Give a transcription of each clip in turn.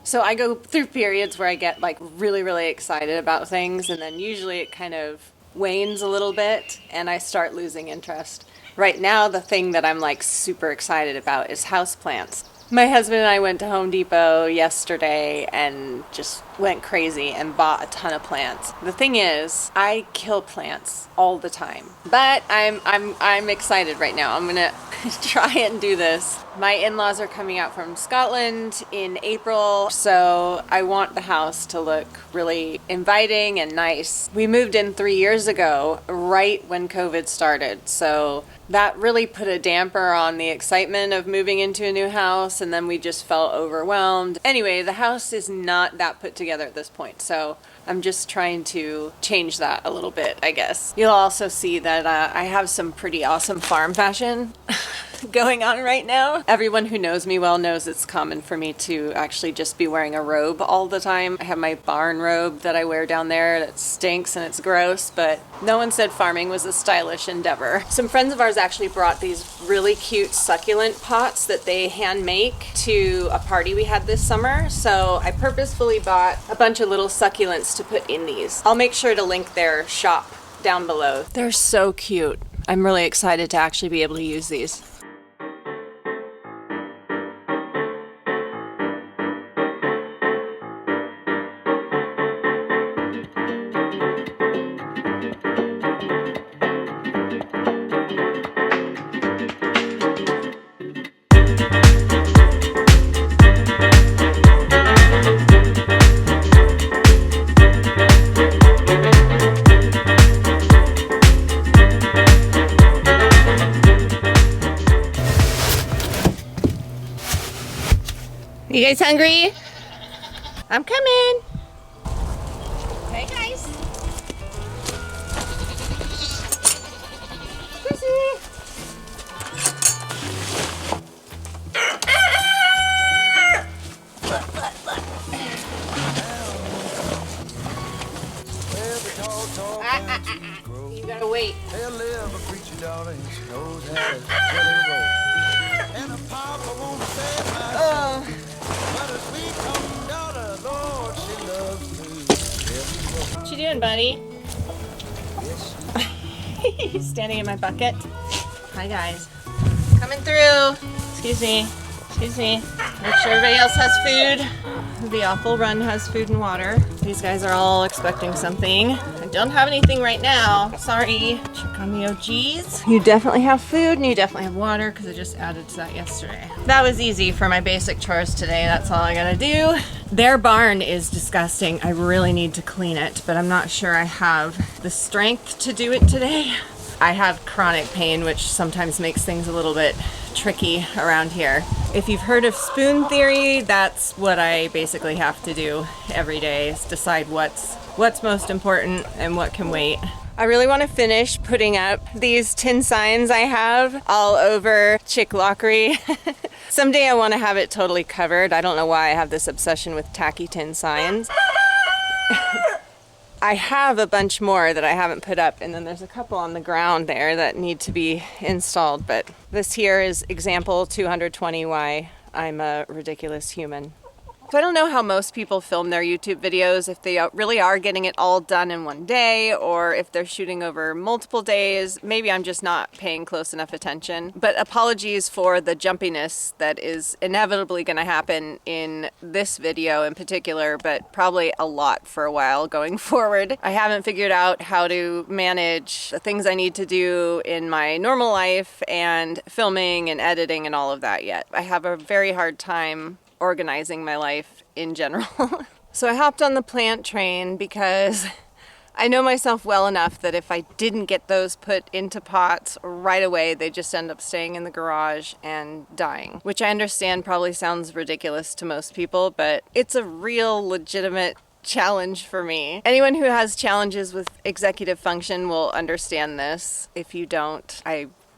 So I go through periods where I get like really, really excited about things, and then usually it kind of wanes a little bit and I start losing interest. Right now, the thing that I'm like super excited about is houseplants. My husband and I went to Home Depot yesterday and just went crazy and bought a ton of plants. The thing is, I kill plants all the time, but I'm excited right now. I'm gonna try and do this. My in-laws are coming out from Scotland in April, so I want the house to look really inviting and nice. We moved in 3 years ago, right when COVID started, so that really put a damper on the excitement of moving into a new house, and then we just felt overwhelmed. Anyway, the house is not that put together at this point, so I'm just trying to change that a little bit, I guess. You'll also see that I have some pretty awesome farm fashion going on right now. Everyone who knows me well knows it's common for me to actually just be wearing a robe all the time. I have my barn robe that I wear down there that stinks and it's gross, but no one said farming was a stylish endeavor. Some friends of ours actually brought these really cute succulent pots that they hand make to a party we had this summer, so I purposefully bought a bunch of little succulents to put in these. I'll make sure to link their shop down below. They're so cute. I'm really excited to actually be able to use these. You guys hungry? I'm coming. Hey guys. Chrissy. You gotta wait. Oh. What you doing, buddy? He's standing in my bucket. Hi, guys. Coming through. Excuse me. Excuse me. Make sure everybody else has food. The Awful Run has food and water. These guys are all expecting something. I don't have anything right now. Sorry. Check on the OGs. You definitely have food and you definitely have water because I just added to that yesterday. That was easy for my basic chores today. That's all I gotta do. Their barn is disgusting. I really need to clean it, but I'm not sure I have the strength to do it today. I have chronic pain, which sometimes makes things a little bit tricky around here. If you've heard of spoon theory, that's what I basically have to do every day, is decide what's most important and what can wait. I really want to finish putting up these tin signs I have all over Chicklockery. Someday I want to have it totally covered. I don't know why I have this obsession with tacky tin signs. I have a bunch more that I haven't put up, and then there's a couple on the ground there that need to be installed, but this here is example 220 why I'm a ridiculous human. So I don't know how most people film their YouTube videos, if they really are getting it all done in one day or if they're shooting over multiple days. Maybe I'm just not paying close enough attention. But apologies for the jumpiness that is inevitably going to happen in this video in particular, but probably a lot for a while going forward. I haven't figured out how to manage the things I need to do in my normal life and filming and editing and all of that yet. I have a very hard time organizing my life in general. So I hopped on the plant train because I know myself well enough that if I didn't get those put into pots right away, they just end up staying in the garage and dying, which I understand probably sounds ridiculous to most people, but it's a real legitimate challenge for me. Anyone who has challenges with executive function will understand this. If you don't,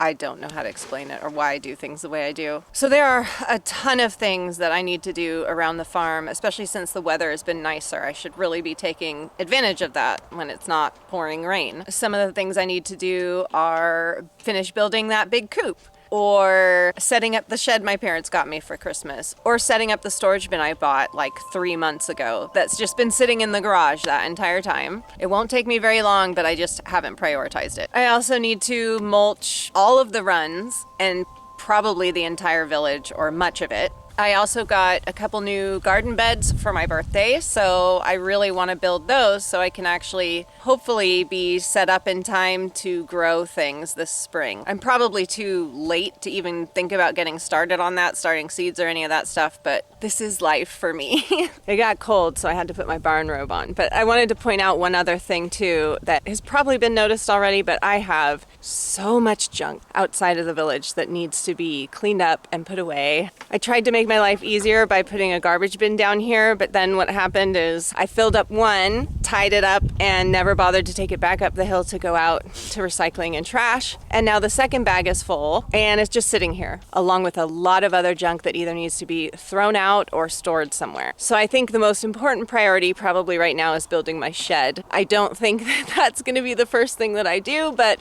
I don't know how to explain it or why I do things the way I do. So there are a ton of things that I need to do around the farm, especially since the weather has been nicer. I should really be taking advantage of that when it's not pouring rain. Some of the things I need to do are finish building that big coop. or setting up the shed my parents got me for Christmas, or setting up the storage bin I bought like 3 months ago that's just been sitting in the garage that entire time. It won't take me very long, but I just haven't prioritized it. I also need to mulch all of the runs and probably the entire village or much of it. I also got a couple new garden beds for my birthday, so I really want to build those so I can actually hopefully be set up in time to grow things this spring. I'm probably too late to even think about getting started on that, starting seeds or any of that stuff, but this is life for me. It got cold, so I had to put my barn robe on. But I wanted to point out one other thing too that has probably been noticed already, but I have so much junk outside of the village that needs to be cleaned up and put away. I tried to make my life easier by putting a garbage bin down here, but then what happened is I filled up one, tied it up, and never bothered to take it back up the hill to go out to recycling and trash. And now the second bag is full and it's just sitting here, along with a lot of other junk that either needs to be thrown out or stored somewhere. So I think the most important priority probably right now is building my shed. I don't think that that's going to be the first thing that I do, but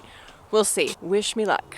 we'll see. Wish me luck.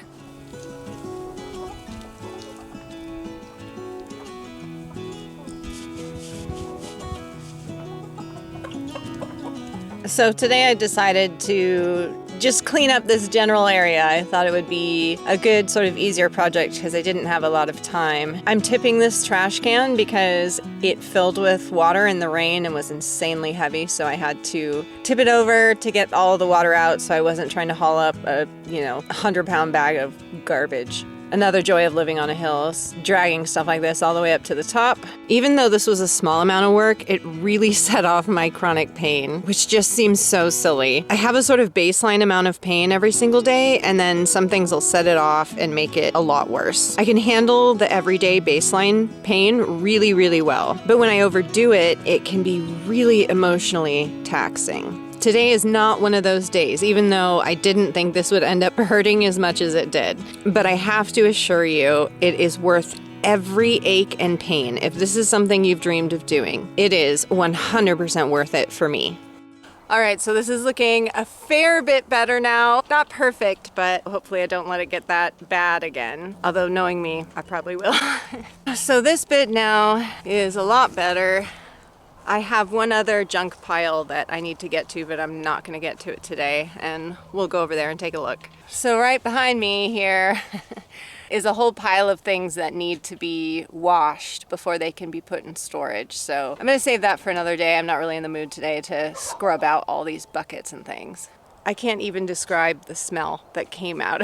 So today I decided to just clean up this general area. I thought it would be a good sort of easier project because I didn't have a lot of time. I'm tipping this trash can because it filled with water in the rain and was insanely heavy, so I had to tip it over to get all the water out so I wasn't trying to haul up a 100-pound bag of garbage. Another joy of living on a hill is dragging stuff like this all the way up to the top. Even though this was a small amount of work, it really set off my chronic pain, which just seems so silly. I have a sort of baseline amount of pain every single day, and then some things will set it off and make it a lot worse. I can handle the everyday baseline pain really, really well, but when I overdo it, it can be really emotionally taxing. Today is not one of those days, even though I didn't think this would end up hurting as much as it did. But I have to assure you, it is worth every ache and pain. If this is something you've dreamed of doing, it is 100% worth it for me. All right, so this is looking a fair bit better now. Not perfect, but hopefully I don't let it get that bad again. Although knowing me, I probably will. So this bit now is a lot better. I have one other junk pile that I need to get to, but I'm not going to get to it today, and we'll go over there and take a look. So right behind me here is a whole pile of things that need to be washed before they can be put in storage. So I'm going to save that for another day. I'm not really in the mood today to scrub out all these buckets and things. I can't even describe the smell that came out.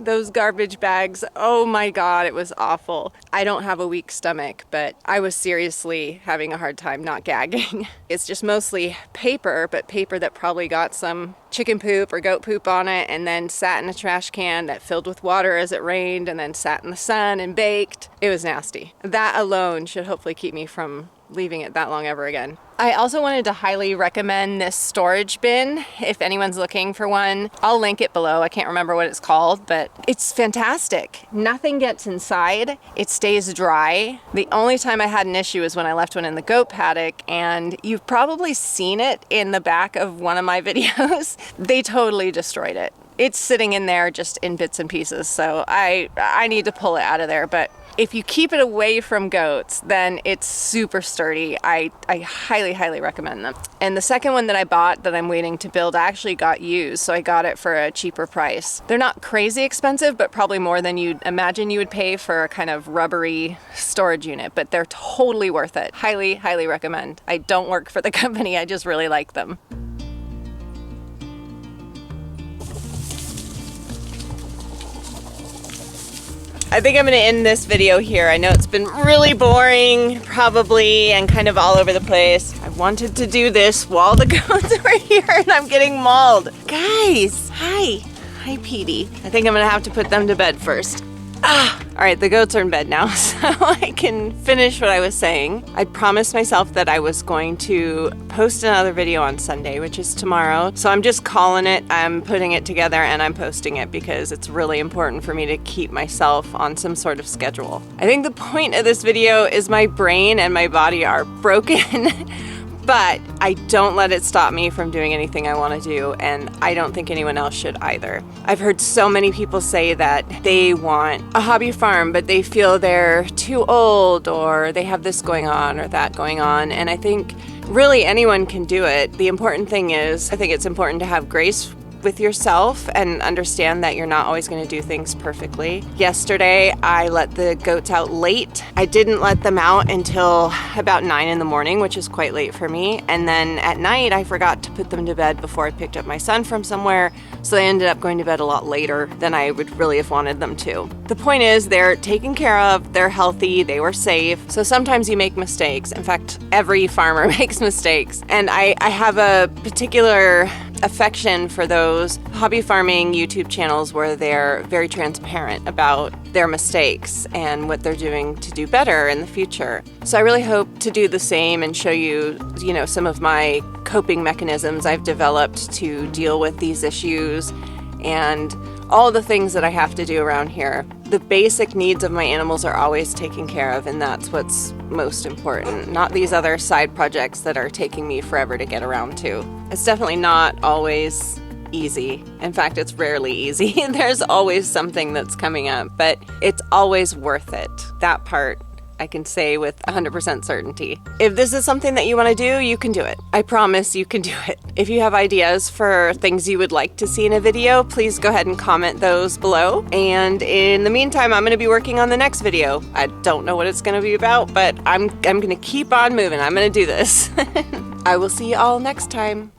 Those garbage bags, oh my God, it was awful. I don't have a weak stomach, but I was seriously having a hard time not gagging. It's just mostly paper, but paper that probably got some chicken poop or goat poop on it and then sat in a trash can that filled with water as it rained and then sat in the sun and baked. It was nasty. That alone should hopefully keep me from leaving it that long ever again. I also wanted to highly recommend this storage bin if anyone's looking for one. I'll link it below. I can't remember what it's called, but it's fantastic. Nothing gets inside. It stays dry. The only time I had an issue is when I left one in the goat paddock, and you've probably seen it in the back of one of my videos. They totally destroyed it. It's sitting in there just in bits and pieces, so I need to pull it out of there, but if you keep it away from goats, then it's super sturdy. I highly, highly recommend them. And the second one that I bought that I'm waiting to build I actually got used, so I got it for a cheaper price. They're not crazy expensive, but probably more than you'd imagine you would pay for a kind of rubbery storage unit, but they're totally worth it. Highly, highly recommend. I don't work for the company, I just really like them. I think I'm going to end this video here. I know it's been really boring, probably, and kind of all over the place. I wanted to do this while the goats were here and I'm getting mauled. Guys, hi. Hi, Petey. I think I'm going to have to put them to bed first. All right, the goats are in bed now, so I can finish what I was saying. I promised myself that I was going to post another video on Sunday, which is tomorrow. So I'm just calling it, I'm putting it together, and I'm posting it because it's really important for me to keep myself on some sort of schedule. I think the point of this video is my brain and my body are broken. But I don't let it stop me from doing anything I want to do, and I don't think anyone else should either. I've heard so many people say that they want a hobby farm, but they feel they're too old, or they have this going on or that going on, and I think really anyone can do it. The important thing is, I think it's important to have grace with yourself and understand that you're not always going to do things perfectly. Yesterday, I let the goats out late. I didn't let them out until about 9 in the morning, which is quite late for me. And then at night, I forgot to put them to bed before I picked up my son from somewhere. So they ended up going to bed a lot later than I would really have wanted them to. The point is, they're taken care of, they're healthy, they were safe. So sometimes you make mistakes. In fact, every farmer makes mistakes. And I have a particular affection for those hobby farming YouTube channels where they're very transparent about their mistakes and what they're doing to do better in the future. So I really hope to do the same and show you, some of my coping mechanisms I've developed to deal with these issues and all the things that I have to do around here. The basic needs of my animals are always taken care of, and that's what's most important, not these other side projects that are taking me forever to get around to. It's definitely not always easy. In fact, it's rarely easy. There's always something that's coming up, but it's always worth it. That part I can say with 100% certainty. If this is something that you want to do, you can do it. I promise you can do it. If you have ideas for things you would like to see in a video, please go ahead and comment those below. And in the meantime, I'm going to be working on the next video. I don't know what it's going to be about, but I'm going to keep on moving. I'm going to do this. I will see you all next time.